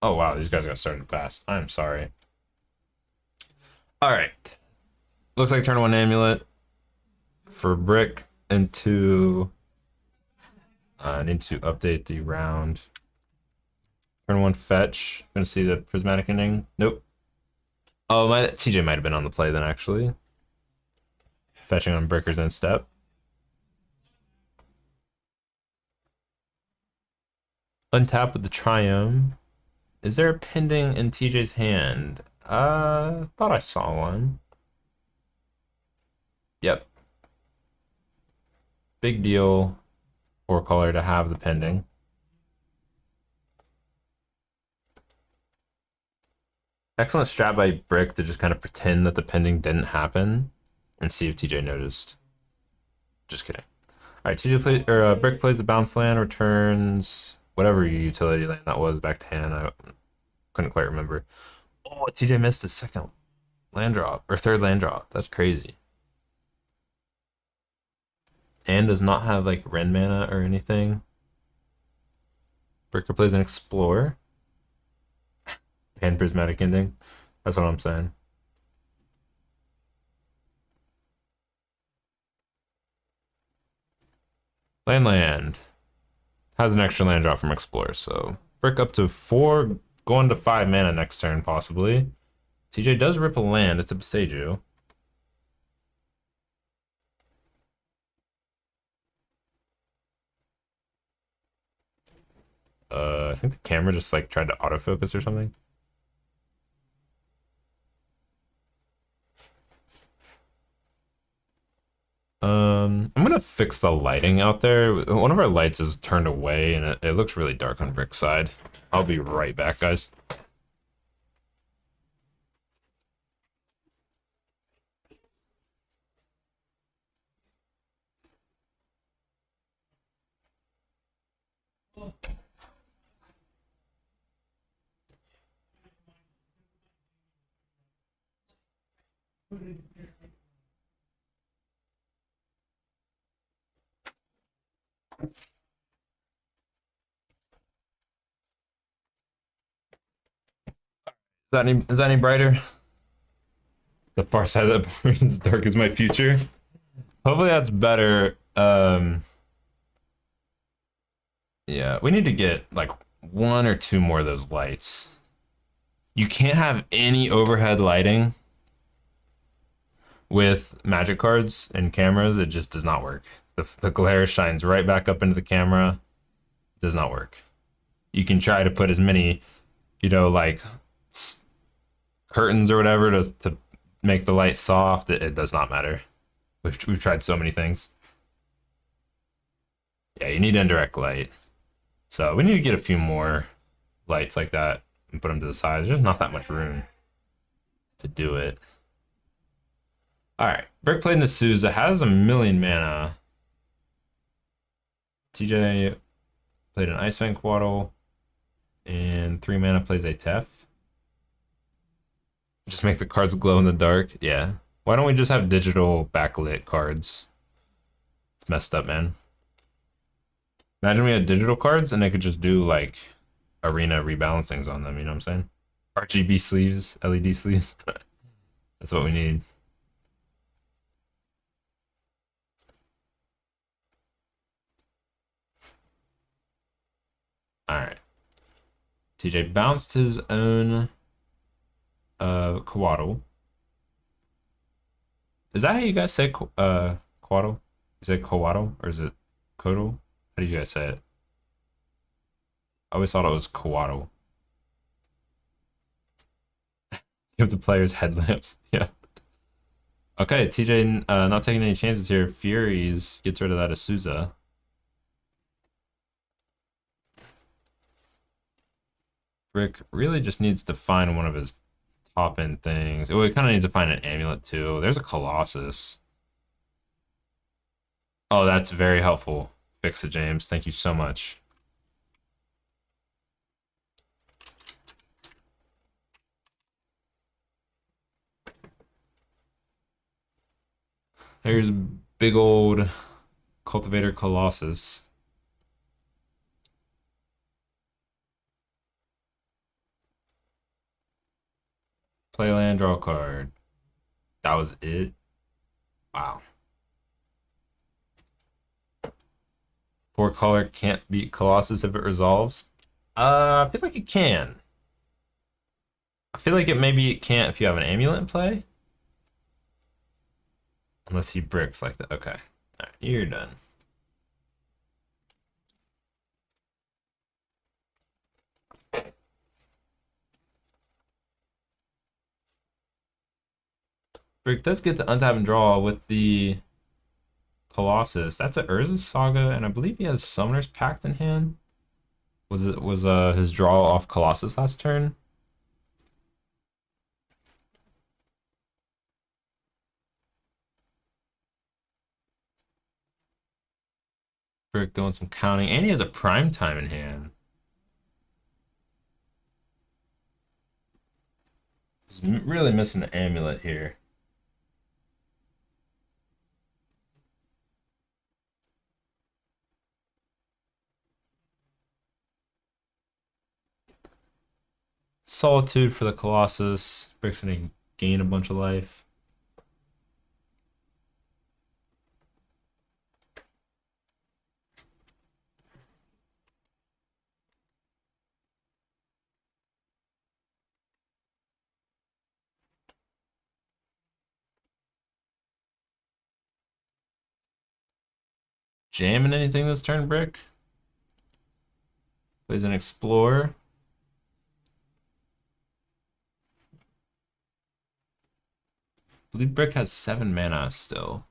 Oh wow, these guys got started fast. I'm sorry. All right. Looks like turn one amulet for brick into. I need to update the round. Turn one fetch. Gonna see the prismatic ending. Nope. Oh, my TJ might have been on the play then actually. Fetching on brickers in step. Untap with the triome. Is there a pending in TJ's hand? Thought I saw one. Yep. Big deal for color to have the pending. Excellent strat by Brick to just kind of pretend that the pending didn't happen and see if TJ noticed. Just kidding. All right, TJ plays or Brick plays the bounce land, returns whatever utility land that was back to hand. I couldn't quite remember. Oh, TJ missed his second land drop or third land drop. That's crazy. And does not have like Ren mana or anything. Bricker plays an Explorer and Prismatic Ending. That's what I'm saying. Land has an extra land drop from Explorer, so Brick up to 4, going to 5 mana next turn possibly. TJ does rip a land. It's a Beseiju. I think the camera just like tried to autofocus or something. I'm gonna fix the lighting out there. One of our lights is turned away and it looks really dark on Brick's side. I'll be right back, guys. Is that any brighter? The far side of the board is dark as my future. Hopefully that's better. Yeah, we need to get like 1 or 2 more of those lights. You can't have any overhead lighting with magic cards and cameras. It just does not work. The glare shines right back up into the camera. It does not work. You can try to put as many, like curtains or whatever to make the light soft. It does not matter. We've tried so many things. Yeah, you need indirect light. So we need to get a few more lights like that and put them to the side. There's just not that much room to do it. All right, Brick played Nasuza, has a million mana. TJ played an Ice Fang Quaddle, and 3 mana plays a Tef. Just make the cards glow in the dark. Yeah. Why don't we just have digital backlit cards? It's messed up, man. Imagine we had digital cards and they could just do like arena rebalancings on them, you know what I'm saying? RGB sleeves, LED sleeves. That's what we need. Alright. TJ bounced his own Quaddle. Is that how you guys say Quaddle? Is it Quaddle or is it Codal? How did you guys say it? I always thought it was Quaddle. Give the players headlamps. Yeah. Okay, TJ not taking any chances here. Furies gets rid of that Asuza. Rick really just needs to find one of his top end things. Well, he kind of needs to find an amulet too. There's a Colossus. Oh, that's very helpful. Fix it, James. Thank you so much. Here's big old Cultivator Colossus. Play land, draw a card. That was it. Wow. 4 color can't beat Colossus if it resolves. I feel like it can. I feel like maybe it can't if you have an amulet in play. Unless he bricks like that. Okay. Alright, you're done. Brick does get to untap and draw with the Colossus. That's a Urza Saga, and I believe he has Summoner's Pact in hand. Was his draw off Colossus last turn? Brick doing some counting, and he has a prime time in hand. He's really missing the amulet here. Solitude for the Colossus. Brick's gonna gain a bunch of life. Jamming anything this turn, Brick? Plays an Explorer. I believe Brick has 7 mana still.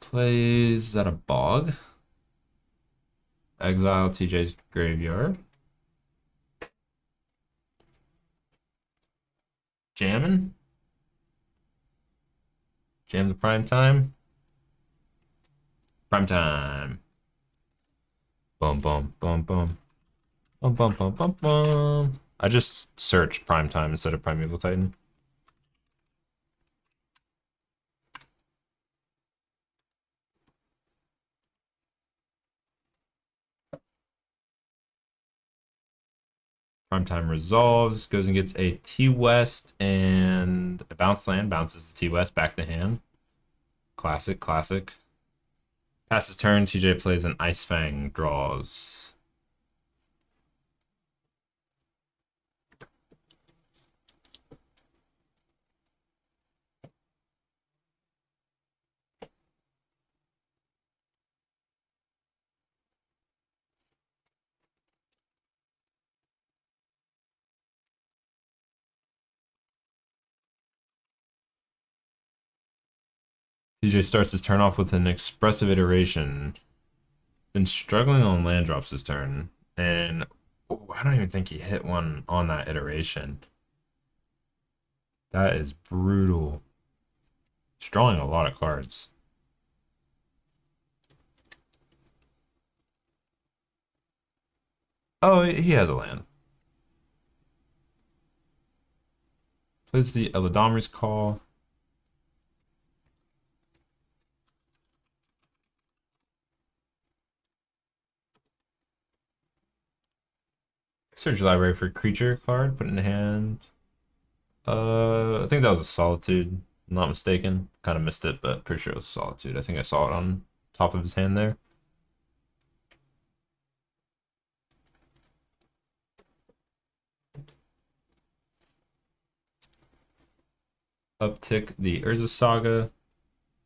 Plays that a Bog? Exile TJ's Graveyard. Jamming? Jam the prime time. Prime time. Boom, boom, boom, boom. Boom, boom, boom, boom, boom. I just searched prime time instead of Primeval Titan. Prime time resolves, goes and gets a T West and a bounce land, bounces the T West back to hand. Classic, classic. Passes turn, TJ plays an Ice Fang, draws. TJ starts his turn off with an expressive iteration. Been struggling on land drops this turn, and I don't even think he hit one on that iteration. That is brutal. He's drawing a lot of cards. Oh, he has a land. Plays the Eladamri's Call. Search library for creature card, put it in the hand. I think that was a Solitude, not mistaken. Kind of missed it, but pretty sure it was Solitude. I think I saw it on top of his hand there. Uptick the Urza Saga.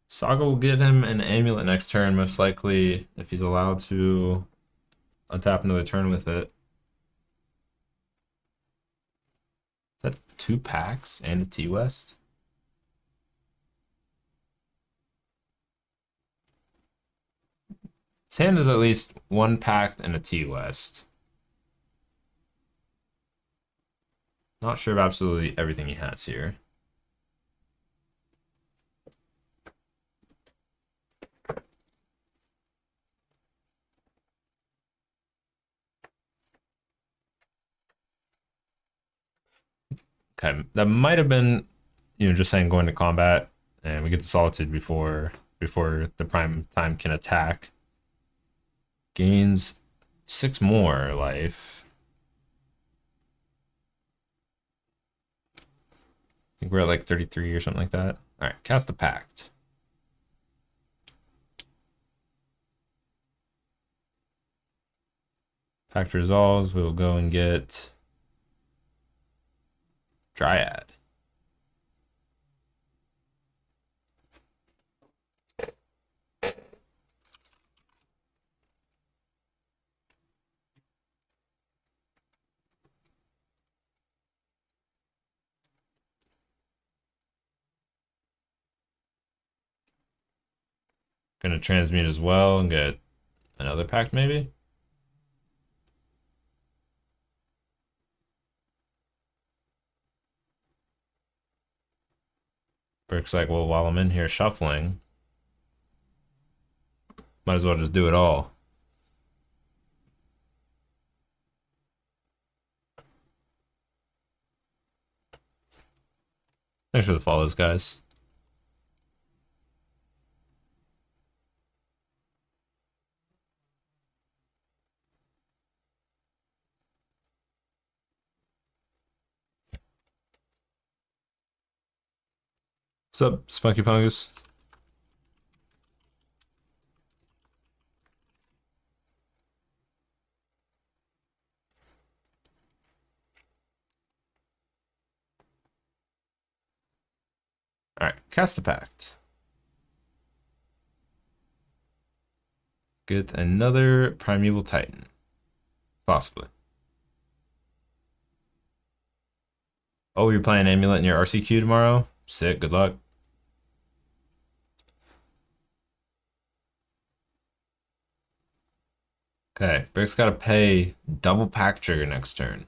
Saga will get him an amulet next turn, most likely, if he's allowed to untap another turn with it. Is that 2 packs and a T West? His hand is at least 1 packed and a T West. Not sure of absolutely everything he has here. Okay, that might have been, just saying going to combat, and we get the Solitude before the prime time can attack. Gains 6 more life. think we're at like 33 or something like that. All right, cast a pact. Pact resolves. We'll go and get Dryad. Gonna transmute as well and get another pact maybe. Brick's like, well, while I'm in here shuffling, might as well just do it all. Thanks for the follows, guys. What's up, Spunky Pungus? Alright, cast the pact. Get another Primeval Titan. Possibly. Oh, you're playing Amulet in your RCQ tomorrow? Sick, good luck. Okay, Brick's gotta pay double pack trigger next turn.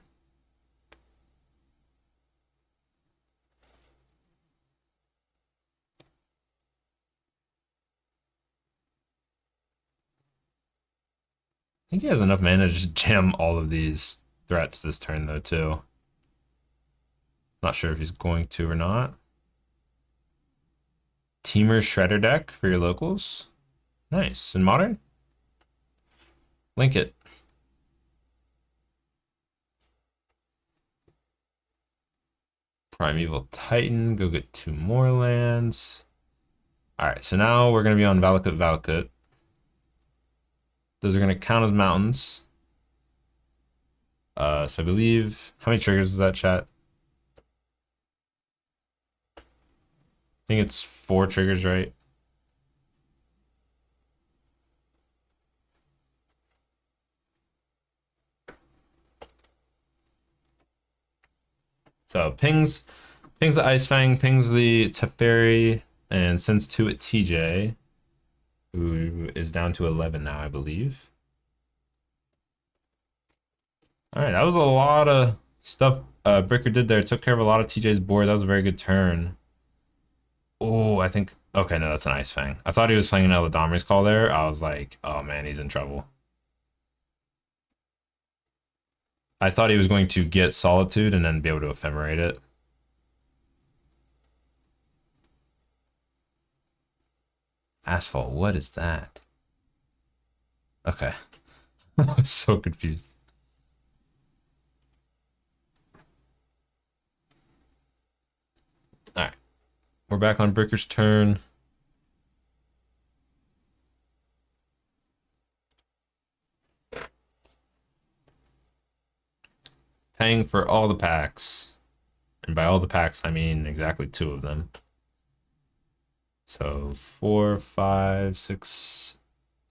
I think he has enough mana to just jam all of these threats this turn, though, too. Not sure if he's going to or not. Teamer Shredder deck for your locals. Nice. In Modern? Link it. Primeval Titan. Go get 2 more lands. Alright, so now we're going to be on Valakut Valakut. Those are going to count as mountains. So I believe... How many triggers is that, chat? I think it's 4 triggers, right? So pings the Ice Fang, pings the Teferi, and sends 2 at TJ, who is down to 11 now, I believe. All right, that was a lot of stuff Bricker did there. Took care of a lot of TJ's board. That was a very good turn. Oh, I think... Okay, no, that's an Ice Fang. I thought he was playing an Eladamri's Call there. I was like, oh man, he's in trouble. I thought he was going to get Solitude and then be able to Ephemerate it. Asphalt, what is that? Okay. I was so confused. Alright. We're back on Bricker's turn. Paying for all the packs. And by all the packs, I mean exactly 2 of them. So 4, 5, 6,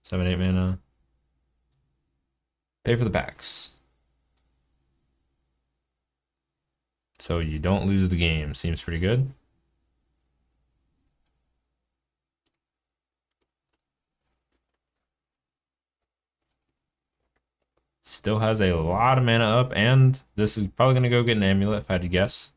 7, 8 mana. Pay for the packs. So you don't lose the game. Seems pretty good. Still has a lot of mana up, and this is probably going to go get an Amulet if I had to guess.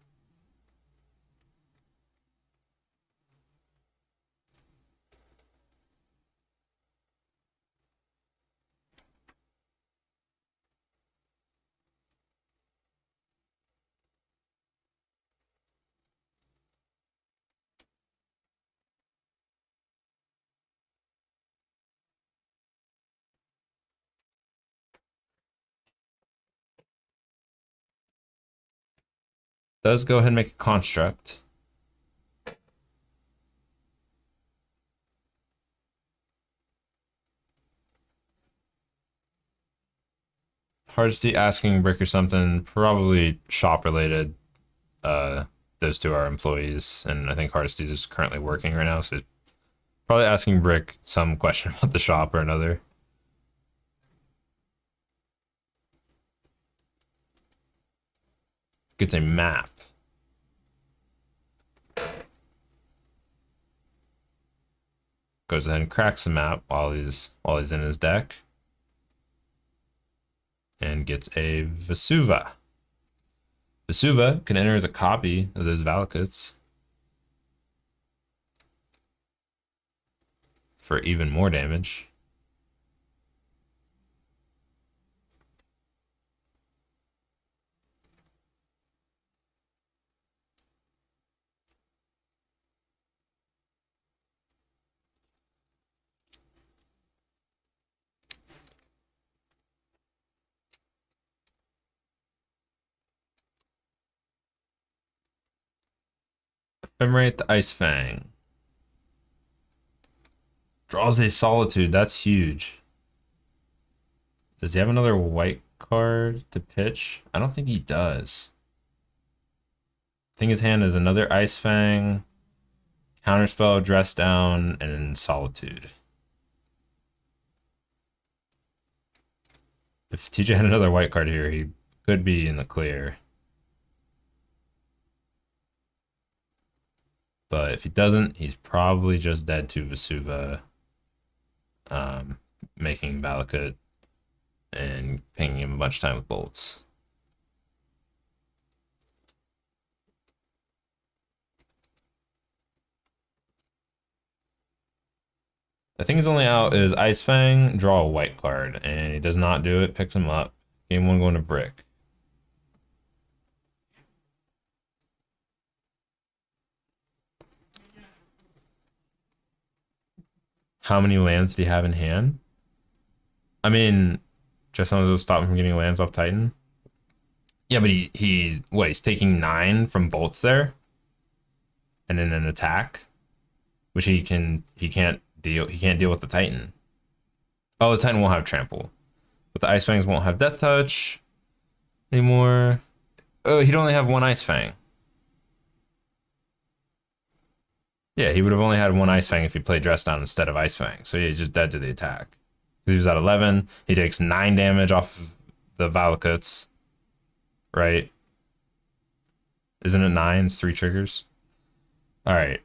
Does go ahead and make a construct. Hardesty asking Brick or something, probably shop related. Those two are employees, and I think Hardesty is currently working right now, so he's probably asking Brick some question about the shop or another. Gets a map. Goes ahead and cracks the map while he's in his deck. And gets a Vesuva. Vesuva can enter as a copy of those Valakuts for even more damage. Ephemerate the Ice Fang. Draws a Solitude. That's huge. Does he have another white card to pitch? I don't think he does. I think his hand is another Ice Fang, Counterspell, Dress Down, and Solitude. If TJ had another white card here, he could be in the clear. But if he doesn't, he's probably just dead to Vesuva, making Valakut and pinging him a bunch of time with bolts. The thing he's only out is Ice Fang, draw a white card, and he does not do it, picks him up. Game 1 going to Brick. How many lands did he have in hand? I mean, just some of those stop him from getting lands off Titan. Yeah, but he's taking 9 from bolts there, and then an attack, which he can't deal with the Titan. Oh, the Titan won't have trample, but the Ice Fangs won't have Death Touch anymore. Oh, he'd only have one Ice Fang. Yeah, he would have only had one Ice Fang if he played Dress Down instead of Ice Fang. So he's just dead to the attack. Because he was at 11. He takes 9 damage off of the Valakuts. Right? Isn't it 9? It's 3 triggers. Alright.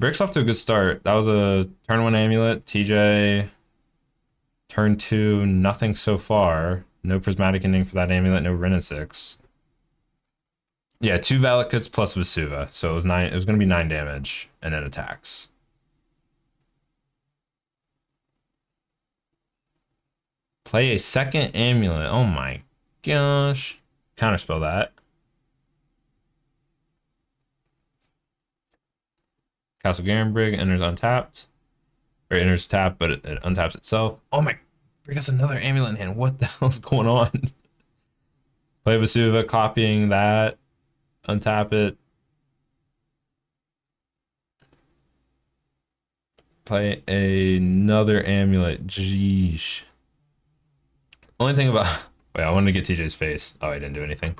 Brick's off to a good start. That was a turn 1 Amulet. TJ. Turn 2, nothing so far. No Prismatic Ending for that Amulet. No Ren 6. Yeah, 2 Valakuts plus Vesuva. So it was 9. It was going to be 9 damage, and then attacks. Play a second Amulet. Oh my gosh. Counterspell that. Castle Garenbrig enters untapped. Or enters tapped, but it untaps itself. Oh my. Brick has another Amulet in hand. What the hell's going on? Play Vesuva, copying that. Untap it. Play another Amulet. Jeesh. Only thing about... Wait, I wanted to get TJ's face. Oh, I didn't do anything.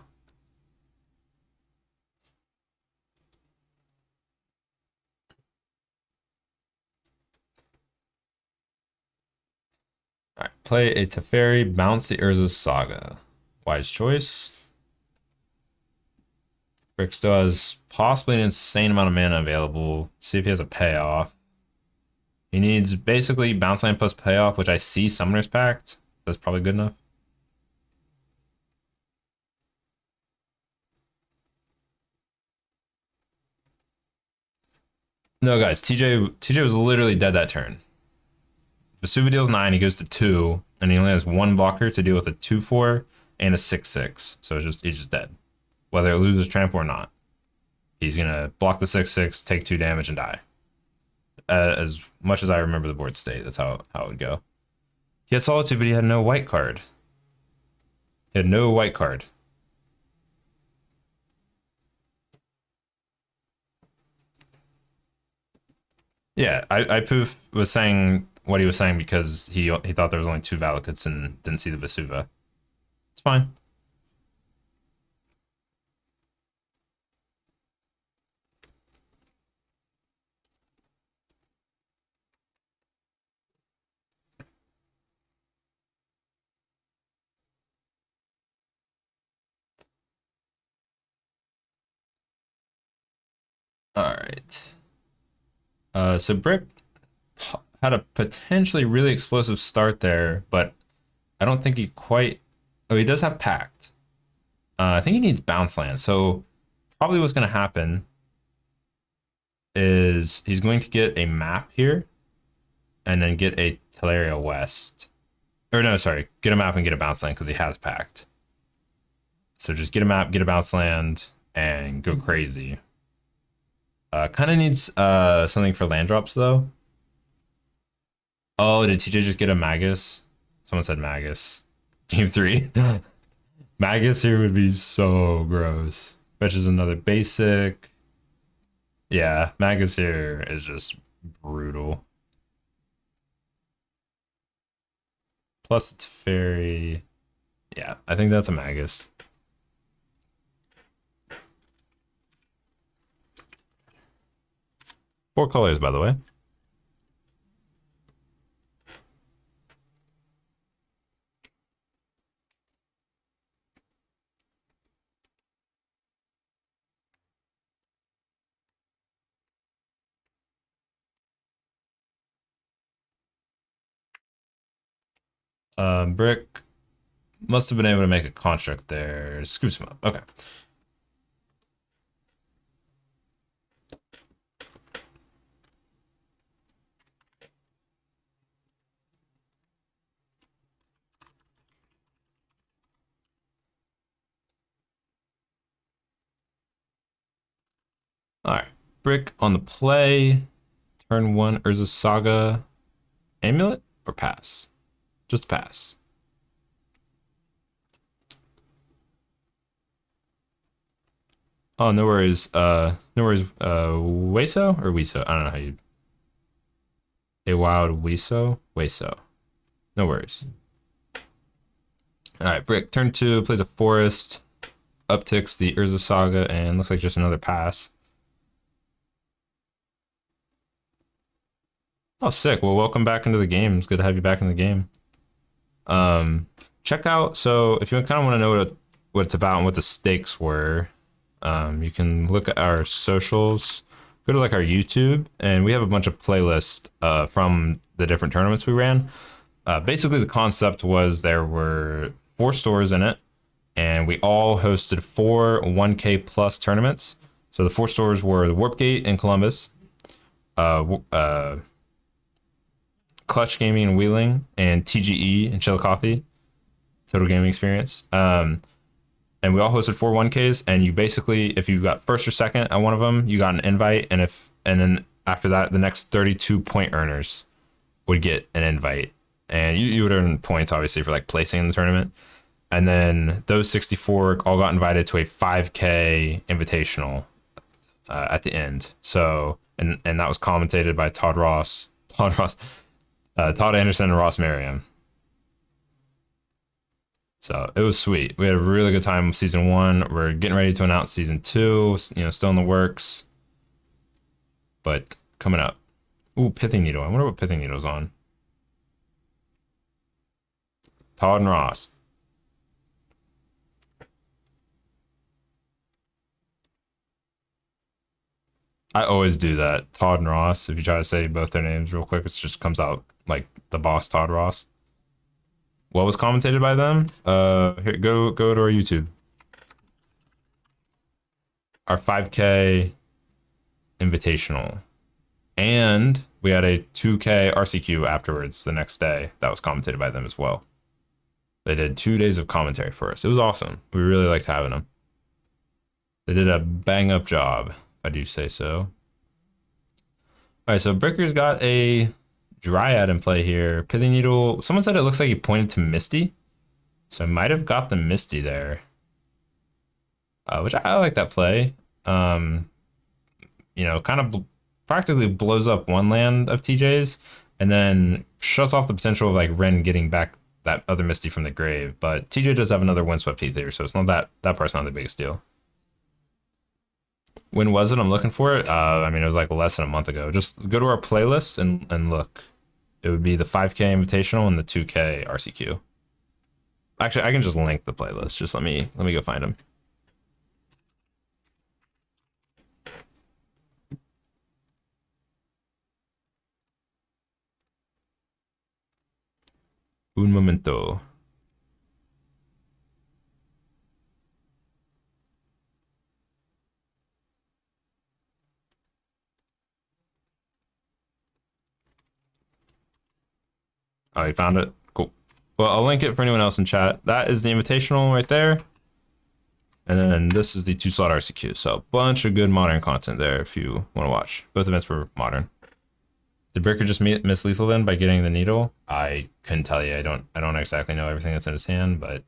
Alright, play a Teferi, bounce the Urza's Saga. Wise choice. Brick still has possibly an insane amount of mana available. See if he has a payoff. He needs basically bounce line plus payoff, which I see Summoner's Pact. That's probably good enough. No, guys, TJ was literally dead that turn. Vesuva deals 9, he goes to 2, and he only has 1 blocker to deal with a 2/4 and a 6/6. So he's just dead. Whether it loses trample or not. He's gonna block the 6/6, take 2 damage, and die. As much as I remember the board state, that's how it would go. He had Solitude, but he had no white card. He had no white card. Yeah, I Poof was saying what he was saying because he thought there was only 2 Valakuts and didn't see the Vesuva. It's fine. All right. So Brick had a potentially really explosive start there, but I don't think he quite. Oh, he does have Pact. I think he needs Bounce Land. So probably what's going to happen is he's going to get a map here and then get a Teleria West. Or no, sorry, get a map and get a Bounce Land because he has Pact. So just get a map, get a Bounce Land, and go crazy. Kind of needs something for land drops though. Oh, did TJ just get a Magus? Someone said Magus. Game 3. Magus here would be so gross. Fetches another basic. Yeah, Magus here is just brutal. Plus it's fairy. Yeah, I think that's a Magus. Four colors, by the way. Brick must have been able to make a construct there. Scoops him up. Okay. All right. Brick on the play. Turn 1, Urza Saga. Amulet or pass? Just pass. Oh, no worries. No worries. Weso or Weso? I don't know how you. A wild Weso? Weso. No worries. All right, Brick. Turn 2, plays a forest. Upticks the Urza Saga and looks like just another pass. Oh, sick. Well, welcome back into the game. It's good to have you back in the game. Check out, so if you kind of want to know what it's about and what the stakes were, you can look at our socials, go to like our YouTube, and we have a bunch of playlists from the different tournaments we ran. Basically, the concept was there were 4 stores in it, and we all hosted 4 1K plus tournaments. So the 4 stores were the Warp Gate in Columbus, Clutch Gaming and Wheeling, and TGE in Chillicothe, Total Gaming Experience. And we all hosted 4 1Ks, and you basically, if you got first or second at one of them, you got an invite, and then after that, the next 32 point earners would get an invite. And you would earn points, obviously, for like placing in the tournament. And then those 64 all got invited to a 5K invitational at the end. So, and that was commentated by Todd Anderson and Ross Merriam. So it was sweet. We had a really good time with season 1. We're getting ready to announce season 2, still in the works, but coming up. Ooh, Pithing Needle. I wonder what Pithing Needle's on. Todd and Ross. I always do that. Todd and Ross. If you try to say both their names real quick, it just comes out like the boss Todd Ross. What was commentated by them? Here, go to our YouTube. Our 5K invitational. And we had a 2K RCQ afterwards the next day. That was commentated by them as well. They did 2 days of commentary for us. It was awesome. We really liked having them. They did a bang up job, if I do say so. All right, so Bricker's got a Dryad in play here. Pithing Needle. Someone said it looks like he pointed to Misty. So I might have got the Misty there. Which I like that play. Kind of practically blows up one land of TJ's and then shuts off the potential of like Ren getting back that other Misty from the grave, but TJ does have another Windswept Heath here, so it's not that part's not the biggest deal. When was it? I'm looking for it. I mean, it was like less than a month ago. Just go to our playlist and look. It would be the 5K Invitational and the 2K RCQ. Actually, I can just link the playlist. Just let me go find them. Un momento. Oh, you found it? Cool. Well, I'll link it for anyone else in chat. That is the Invitational right there. And then this is the 2-slot RCQ. So a bunch of good modern content there if you want to watch. Both events were modern. Did Bricker just miss lethal then by getting the needle? I couldn't tell you. I don't exactly know everything that's in his hand, but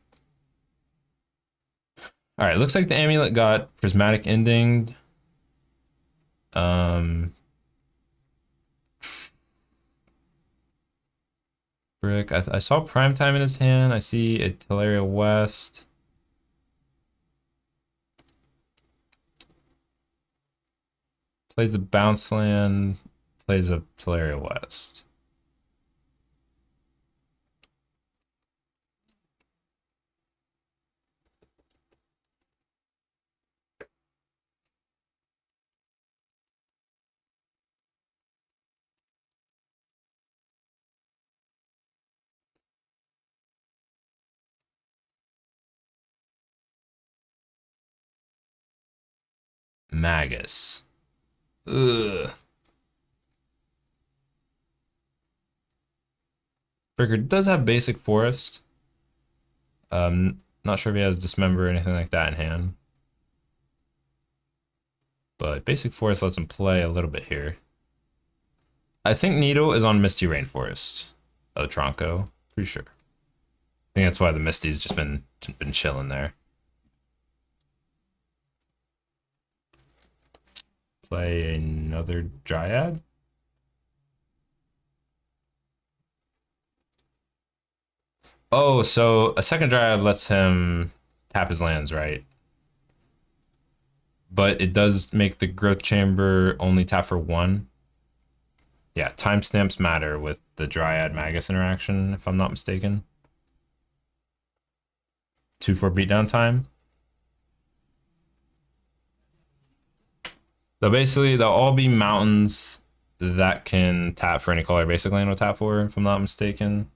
all right. Looks like the amulet got prismatic ending. Brick. I saw prime time in his hand. I see a Teleria West. Plays the bounce land. Plays a Teleria West. Magus. Ugh. Bricker does have basic forest. Not sure if he has dismember or anything like that in hand. But basic forest lets him play a little bit here. I think Needle is on Misty Rainforest of Tronco. Pretty sure. I think that's why the Misty's just been chilling there. Play another Dryad. Oh, so a second Dryad lets him tap his lands, right? But it does make the Growth Chamber only tap for 1. Yeah, timestamps matter with the Dryad Magus interaction, if I'm not mistaken. 2-4 beatdown time. They'll all be mountains that can tap for any color basic land will tap for, if I'm not mistaken.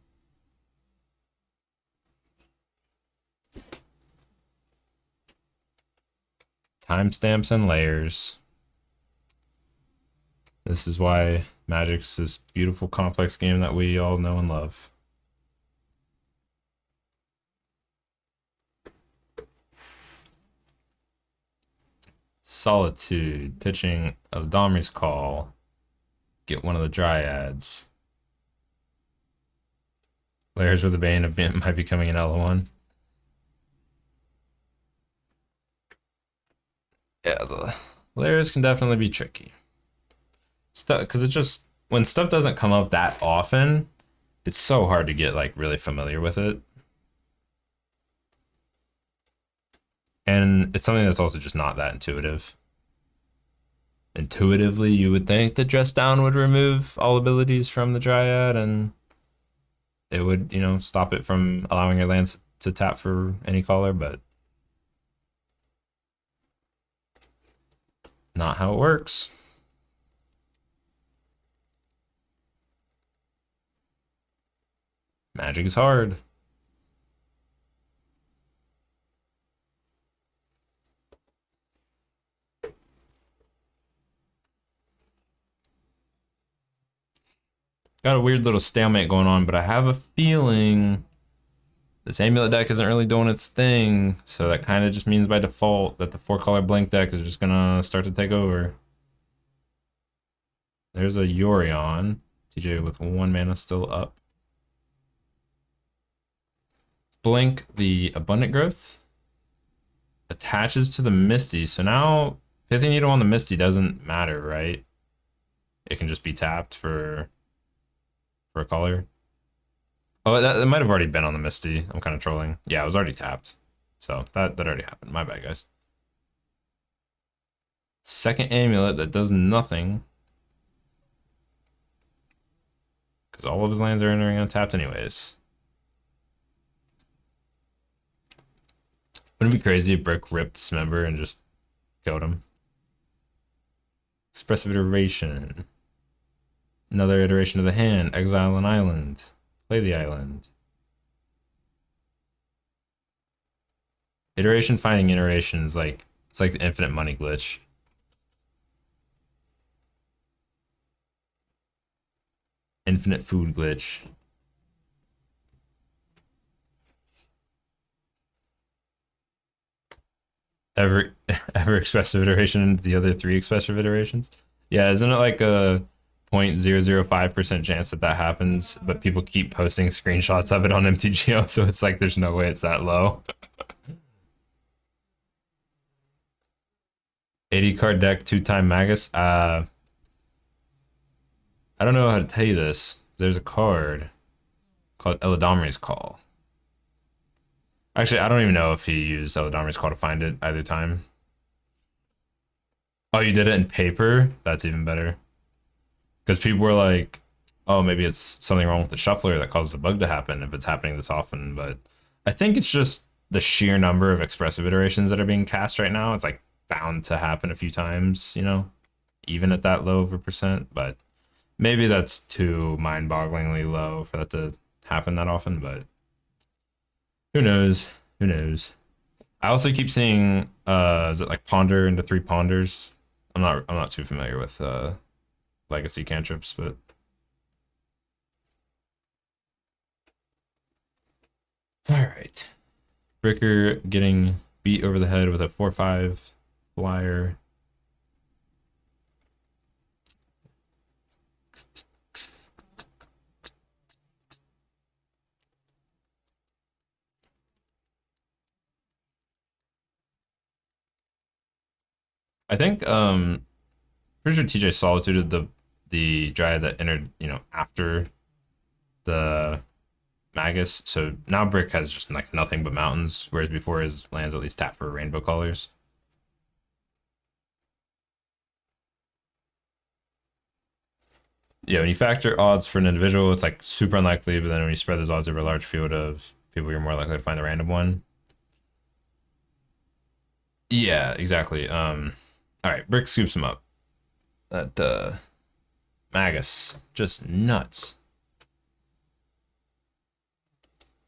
Timestamps and layers. This is why Magic's this beautiful, complex game that we all know and love. Solitude, pitching of Domri's Call. Get one of the Dryads. Layers with the Bane of might be coming in L1. Yeah, the layers can definitely be tricky. Stuff, because it just, when stuff doesn't come up that often, it's so hard to get like really familiar with it. And it's something that's also just not that intuitive. Intuitively, you would think that Dress Down would remove all abilities from the Dryad and it would, you know, stop it from allowing your lands to tap for any color, but not how it works. Magic is hard. Got a weird little stalemate going on, but I have a feeling this Amulet deck isn't really doing its thing, so that kind of just means by default that the 4-color Blink deck is just gonna start to take over. There's a Yorion. TJ with 1 mana still up. Blink, the Abundant Growth, attaches to the Misty, so now Pithy Needle on the Misty doesn't matter, right? It can just be tapped for a color. Oh, that might have already been on the Misty. I'm kind of trolling. Yeah, it was already tapped. So that already happened. My bad, guys. Second Amulet that does nothing. Because all of his lands are entering untapped anyways. Wouldn't it be crazy if Brick ripped Dismember and just killed him? Expressive Iteration. Another iteration of the hand. Exile an island. Play the island. Iteration finding iteration is like, it's like the infinite money glitch. Infinite food glitch. Ever expressive iteration into the other 3 expressive iterations? Yeah, isn't it like a 0.005% chance that that happens, but people keep posting screenshots of it on MTGO, so it's like there's no way it's that low. 80 card deck, 2-time Magus. I don't know how to tell you this. There's a card called Eladomri's Call. Actually, I don't even know if he used Eladomri's Call to find it either time. Oh, you did it in paper? That's even better. Because people were like, oh, maybe it's something wrong with the shuffler that causes the bug to happen if it's happening this often. But I think it's just the sheer number of expressive iterations that are being cast right now. It's like bound to happen a few times, you know, even at that low of a percent. But maybe that's too mind-bogglingly low for that to happen that often. But who knows? Who knows? I also keep seeing, is it like Ponder into 3 Ponders? I'm not too familiar with legacy cantrips, but all right. Bricker getting beat over the head with a 4/5 flyer. I think pretty sure TJ solituted the Dryad that entered, you know, after the Magus. So now Brick has just like nothing but mountains, whereas before his lands at least tap for rainbow colors. Yeah, when you factor odds for an individual, it's like super unlikely, but then when you spread those odds over a large field of people, you're more likely to find the random one. Yeah, exactly. All right, Brick scoops him up. That Magus, just nuts.